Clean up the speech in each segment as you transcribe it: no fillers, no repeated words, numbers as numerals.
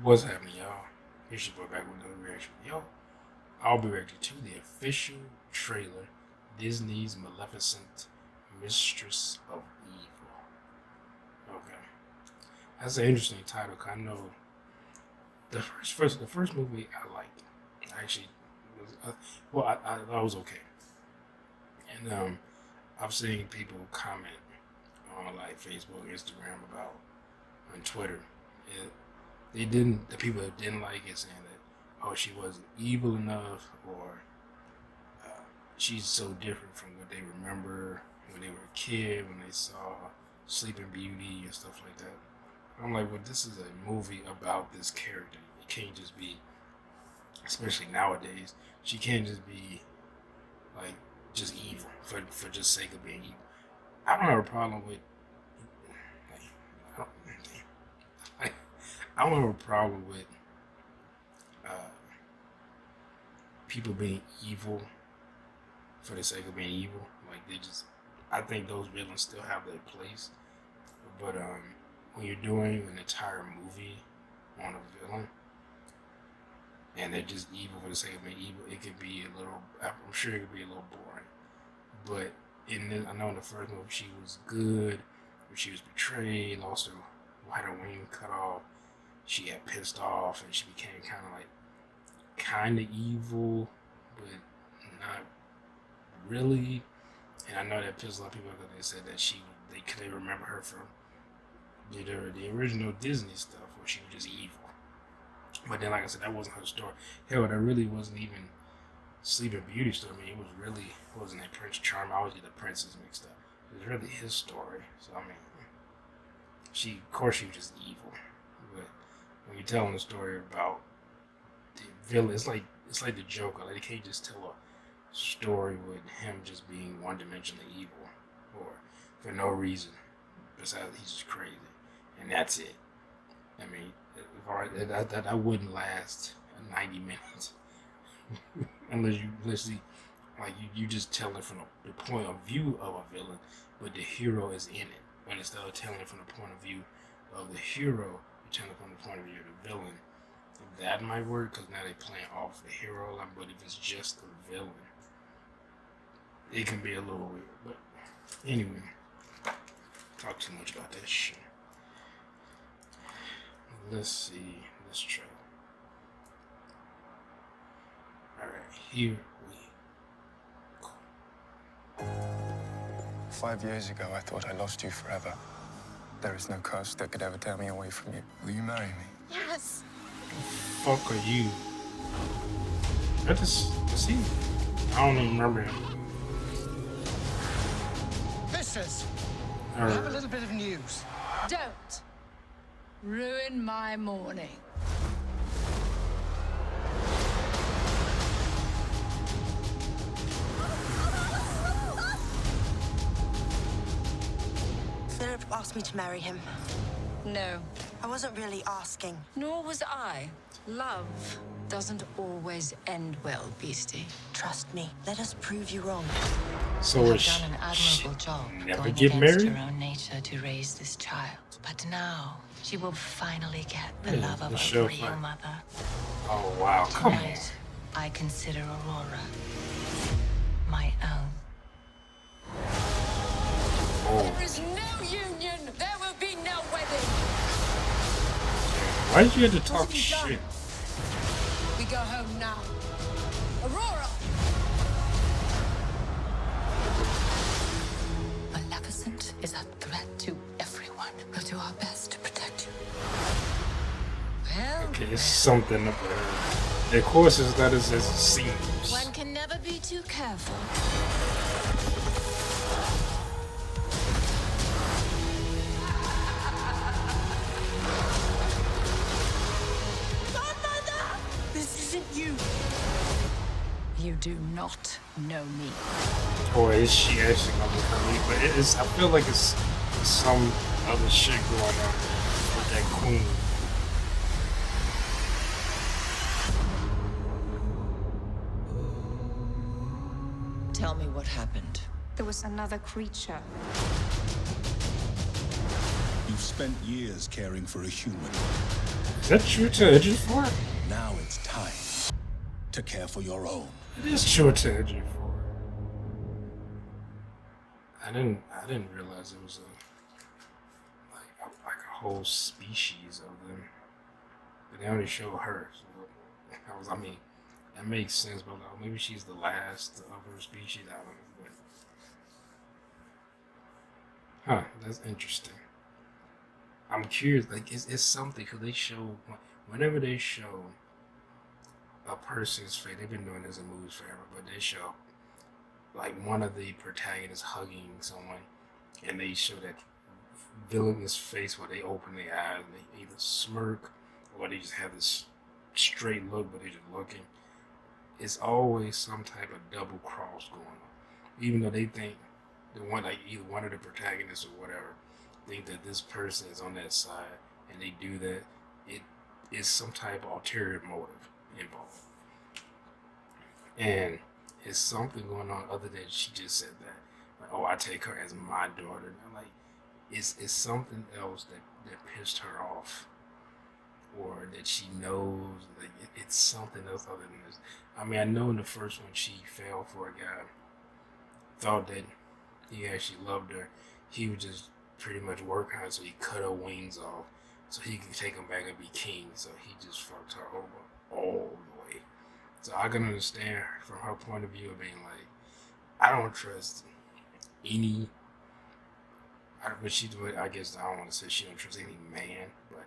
What's happening, y'all? It's your boy back with another reaction. Yo, I'll be reacting to the official trailer, Disney's Maleficent Mistress of Evil. Okay, that's an interesting title. 'Cause I know the first movie I liked. Actually, was, I thought it was okay, and I've seen people comment on like Facebook, Instagram about on Twitter. It, they didn't. The people that didn't like it saying that, oh, she wasn't evil enough, or she's so different from what they remember when they were a kid, when they saw Sleeping Beauty and stuff like that. I'm like, well, this is a movie about this character. It can't just be, especially nowadays, she can't just be like just evil for just sake of being evil. I don't have a problem with. I don't, I don't have a problem with uh, people being evil for the sake of being evil. Like they just, I think those villains still have their place. But when you're doing an entire movie on a villain and they're just evil for the sake of being evil, it could be a little. I'm sure it could be a little boring. But I know in the first movie she was good, but she was betrayed, lost her, had her wing cut off. She got pissed off and she became kind of evil, but not really. And I know that pissed a lot of people because they said that they couldn't remember her from the original Disney stuff where she was just evil. But then, like I said, that wasn't her story. Hell, that really wasn't even Sleeping Beauty story. I mean, it wasn't that Prince Charming. I always get the princes mixed up. It was really his story. So I mean, of course, she was just evil. But when you're telling a story about the villain, it's like the Joker. Like, they can't just tell a story with him just being one-dimensionally evil, or for no reason besides he's just crazy, and that's it. I mean, that wouldn't last 90 minutes unless you just tell it from the point of view of a villain, but the hero is in it. But instead of telling it from the point of view of the hero, you tell it from the point of view of the villain. That might work because now they're playing off the hero. But if it's just the villain, it can be a little weird. But anyway, talk too much about that shit. Let's see this trailer. Alright, here we go. 5 years ago, I thought I lost you forever. There is no curse that could ever tear me away from you. Will you marry me? Yes. The fuck are you? See? I don't even remember him. Mistress, I have a little bit of news. Don't ruin my morning. Philip asked me to marry him. No, I wasn't really asking. nor was I. Love doesn't always end well, beastie. Trust me. Let us prove you wrong. So You is have done an admirable job never going get against married? her own nature to raise this child. But now she will finally get the Yeah, love of the a show real fine. mother. Oh wow, come on. Tonight, I consider Aurora my own. Oh. There is no union. There will be no wedding. Why did you have to talk What have you done? shit? We go home now. Aurora! Maleficent is a threat to everyone. We'll do our best to protect you. Well, Okay, it's something up there. Of course, it's not as it seems. one can never be too careful. This isn't you. You do not know me. Or is she actually gonna become me? But I feel like it's some other shit going on with that queen. Tell me what happened. There was another creature. You've spent years caring for a human. Is that true to Edgy for? Now it's time to care for your own. It is true to Edgy for. I didn't realize it was like a whole species of them. But they only show her. So I mean, that makes sense, but maybe she's the last of her species. I don't know. But, that's interesting. I'm curious. Like, it's something because they show whenever they show a person's face. They've been doing this in movies forever, but they show like one of the protagonists hugging someone, and they show that villainous face where they open their eyes and they either smirk or they just have this straight look, but they're just looking. It's always some type of double cross going on, even though they think the one, like either one of the protagonists or whatever, think that this person is on that side, and they do that. It is some type of ulterior motive involved, and it's something going on other than she just said that. Like, oh, I take her as my daughter. And I'm like, it's something else that pissed her off, or that she knows. Like it's something else other than this. I mean, I know in the first one she fell for a guy, thought that he actually loved her. He would just pretty much work her, so he cut her wings off, so he could take him back and be king. So he just fucked her over all the way. So I can understand from her point of view of being like, I don't trust any. But she, I guess I don't want to say she don't trust any man, but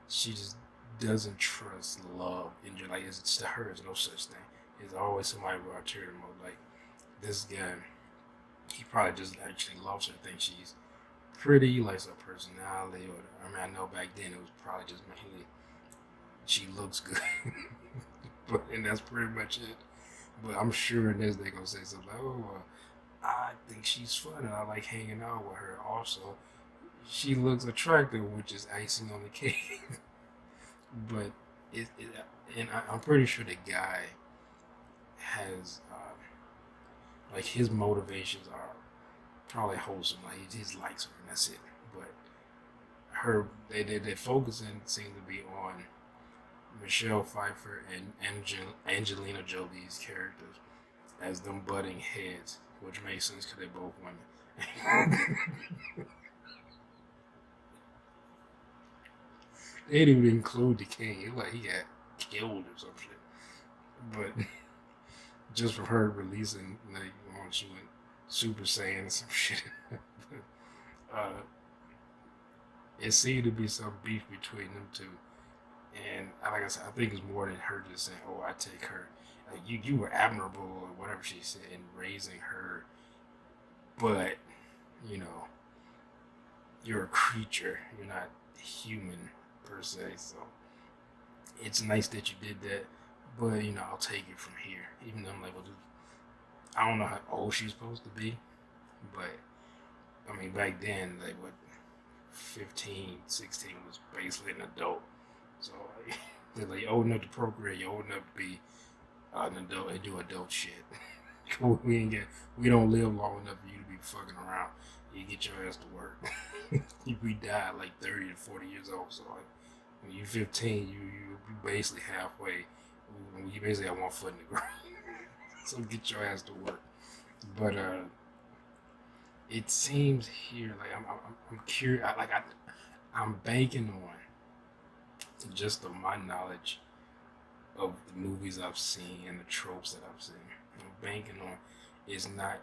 she just doesn't trust love. And like, it's to her, there's no such thing. It's always somebody with ulterior motive. Like this guy, he probably just actually loves her, thinks she's pretty, likes her personality, or I mean, I know back then it was probably just mainly she looks good, and that's pretty much it. But I'm sure in this they're gonna say something like, oh, I think she's fun and I like hanging out with her. Also, she looks attractive, which is icing on the cake. But I'm pretty sure the guy has like his motivations are probably wholesome. Like he just likes her and that's it. But they're focusing seem to be on Michelle Pfeiffer and Angelina Jolie's characters as them butting heads, which makes sense because they're both women. They didn't even include the king. It like he got killed or some shit. But just from her releasing, like, when she went Super Saiyan or some shit. It seemed to be some beef between them two. And like I said, I think it's more than her just saying, oh, I take her. Like, you were admirable or whatever she said in raising her. But, you know, you're a creature. You're not human per se. So it's nice that you did that. But, you know, I'll take it from here. Even though I'm like, well, dude, I don't know how old she's supposed to be. But, I mean, back then, like, what, 15, 16 was basically an adult. So, like, they're like, old enough to procreate, you're old enough to be an adult and do adult shit. We don't live long enough for you to be fucking around. You get your ass to work. We die at like 30 to 40 years old. So, like, when you're 15, you basically halfway. You basically have one foot in the ground. So get your ass to work. But it seems here like I'm curious. I'm banking on just of my knowledge of the movies I've seen and the tropes that I've seen. I'm banking on is not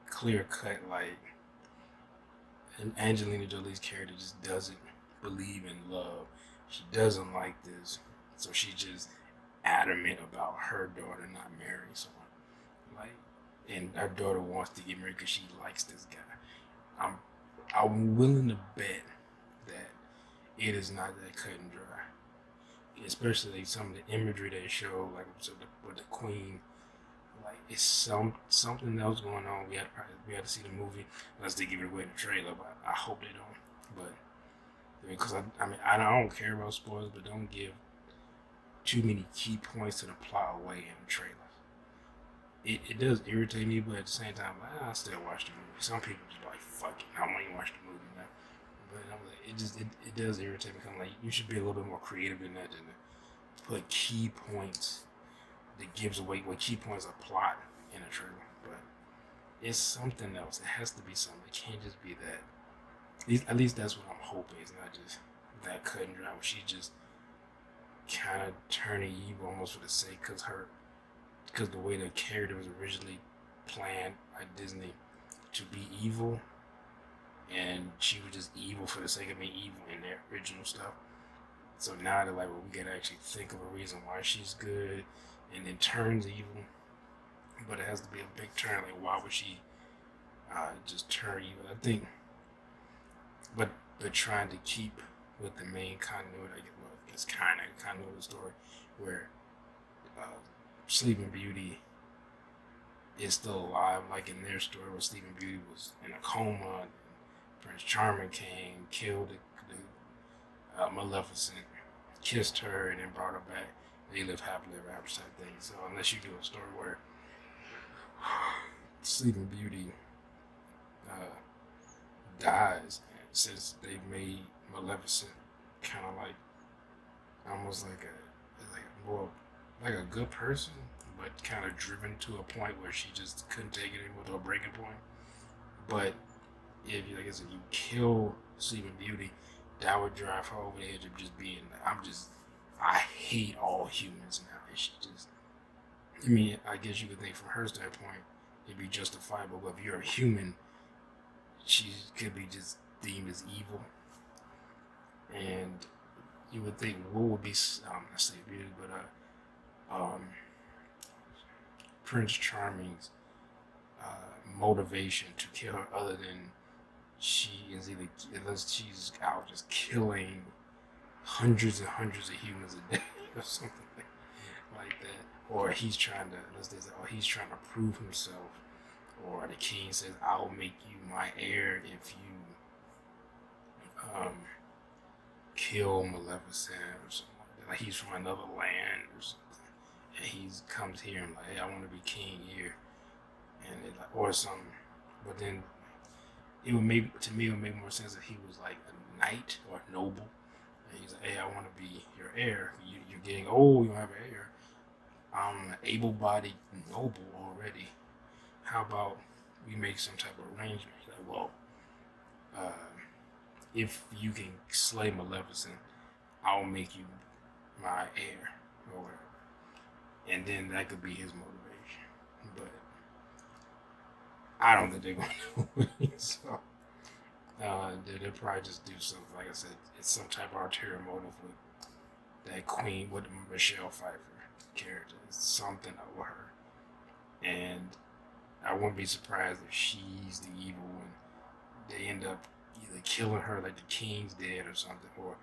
clear cut like and Angelina Jolie's character just doesn't believe in love. She doesn't like this, so she's just adamant about her daughter not marrying someone. Like, and her daughter wants to get married because she likes this guy. I'm willing to bet that it is not that cut and dry. Especially some of the imagery they show, like with the queen. Like, it's something else going on. We had to see the movie unless they give it away in the trailer, but I hope they don't. But because I don't care about spoilers, but don't give too many key points to the plot away in the trailer. It does irritate me, but at the same time, I still watch the movie. Some people just like, fuck it, I want to watch the movie now. But I'm like, it does irritate me. I'm like, you should be a little bit more creative in that than to put key points that gives away what key points of plot in a trailer. But it's something else. It has to be something. It can't just be that. At least that's what I'm hoping. It's not just that cut and dry. Where she just kind of turning evil almost for the sake, because the way the character was originally planned by Disney to be evil, and she was just evil for the sake of being evil in their original stuff. So now they're like, well, we gotta actually think of a reason why she's good, and then turns evil. But it has to be a big turn. Like, why would she just turn evil? I think, but they're trying to keep with the main continuity. Well, it's kind of continuity of the story where Sleeping Beauty is still alive, like in their story where Sleeping Beauty was in a coma. And Prince Charming came, killed the Maleficent, kissed her, and then brought her back. They live happily ever after type thing. So unless you do a story where Sleeping Beauty dies, and since they've made Maleficent kind of like almost like more like a good person, but kind of driven to a point where she just couldn't take it anymore to a breaking point. But if you, like I said, you kill Sleeping Beauty, that would drive her over the edge of just being. I hate all humans now. And she just. I mean, I guess you could think from her standpoint, it'd be justifiable. But if you're a human, she could be just deemed as evil. And you would think what would be not Sleeping Beauty, but Prince Charming's motivation to kill her, other than she is either unless she's out just killing hundreds and hundreds of humans a day or something like that, or he's trying to prove himself, or the king says, "I'll make you my heir if you kill Maleficent," or something like he's from another land or something. And he comes here and like, hey, I want to be king here, and it like or something. But then it would make more sense if he was like a knight or a noble, and he's like, hey, I want to be your heir. You're getting old. You don't have an heir. I'm an able-bodied noble already. How about we make some type of arrangement? He's like, well, if you can slay Maleficent, I'll make you my heir or whatever. And then that could be his motivation. But I don't think they're going to do it. So they'll probably just do something. Like I said, it's some type of ulterior motive with that queen, with Michelle Pfeiffer character. It's something over her. And I wouldn't be surprised if she's the evil one. They end up either killing her like the king's dead or something, or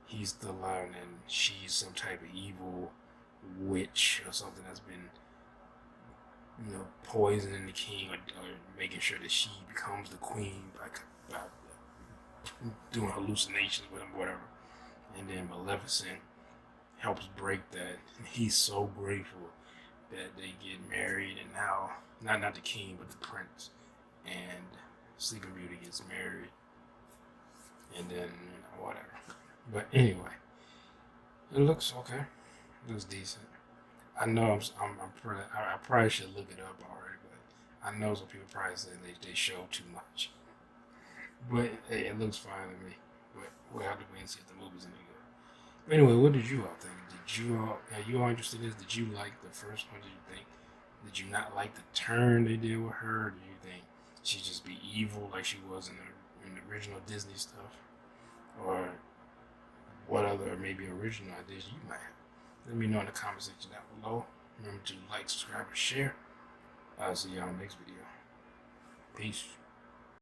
he's still alive and she's some type of evil witch or something that's been, poisoning the king, or making sure that she becomes the queen by doing hallucinations with him, whatever. And then Maleficent helps break that. He's so grateful that they get married, and now not the king but the prince, and Sleeping Beauty gets married, and then whatever. But anyway, it looks okay. It looks decent. I know I probably should look it up already, but I know some people probably say they show too much. But hey, it looks fine to me. But we'll have to wait and see if the movie's any good. But anyway, what did you all think? Are you all interested in this? Did you like the first one? Did you not like the turn they did with her? Or did you think she'd just be evil like she was in the original Disney stuff? Or what other maybe original ideas you might have? Let me know in the comment section down below. Remember to like, subscribe, and share. I'll see y'all in the next video. Peace.